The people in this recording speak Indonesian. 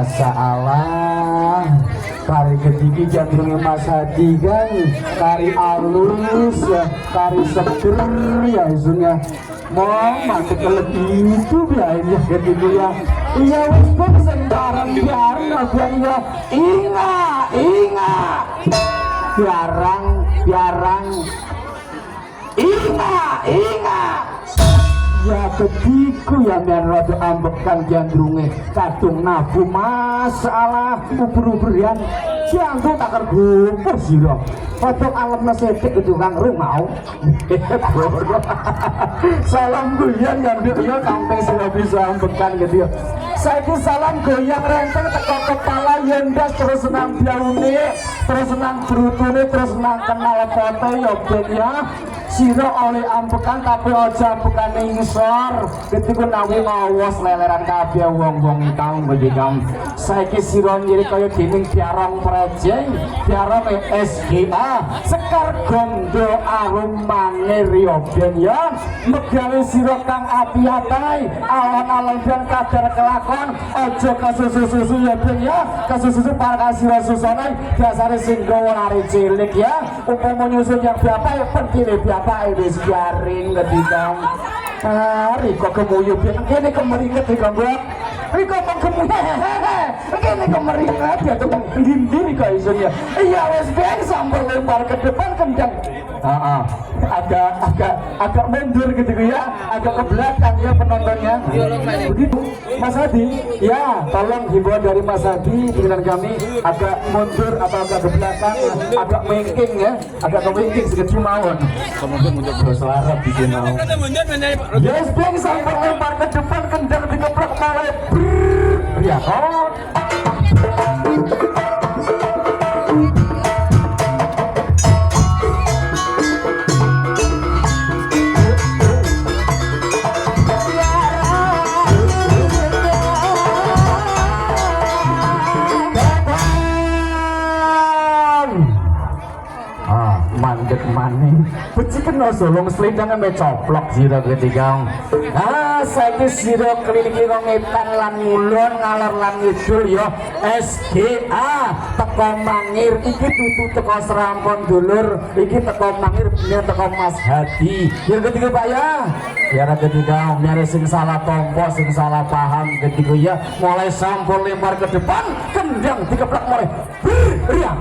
masalah kari kediki jantungnya Mas Hadi kan kari alus ya kari seger ya isunya mau masuk ke lebih itu biayanya gitu ya iya wis kok sembarang biarin aja ya ingat biarang ingat ya ketiku ya dan rada ambekan jandrunge kadung nabu masalah ubur-ubur yang jantung tak kergumpul sira padha alemna setik itu Kang Rumau salam guyon ya ya sampai sira bisa ambekan gitu ya saiki salam goyang renteng teko kepala yendas terus senang biaune terus senang brutune terus senang kenal foto ya ben ya sira oleh ambekan tapi aja bukan ngisor ketika nawi mawas leleran kabeh wong-wong taun begam saiki sira nyiri kaya dening biarong prejeng biarong SGA sekar gondo arum mangir ya ben ya megawe sira kang ati-atai alon-alon dan kadar kelakon aja kasusu-susu ya ben ya kasusu para kasira susana dasare sing gawa lari cilik ya upama nyusun yang berapa ya pentile berapa wis garing ketika Riko kemuyup ini kemeringet Riko buat Riko kemuyup ini kemeringet dia tuh menghindiri Riko isunya iya wes beng sambil lempar ke depan kendang agak mundur gitu ya agak ke belakang ya penontonnya begitu Mas Hadi ya tolong himbauan dari Mas Hadi dengan kami agak mundur atau agak ke belakang agak mengking ya agak ke mengking sekecil mawon mundur berselarap bikin mau yes beng sampai lempar ke depan kendang dikeplak malah ya oh mandek maning beci kena solong selindangan mecoplok sira ketika saiki sira keliling ngetan lan ngulon ngalor lan ngidul ya SGA teko mangir iki dudu teko Serampon dulur iki teko mangir bener teko Mas Hadi ya ketika Pak ya ketika biar sing salah tompo sing salah paham ketika ya mulai sampul lempar ke depan kendang dikeplak mulai ya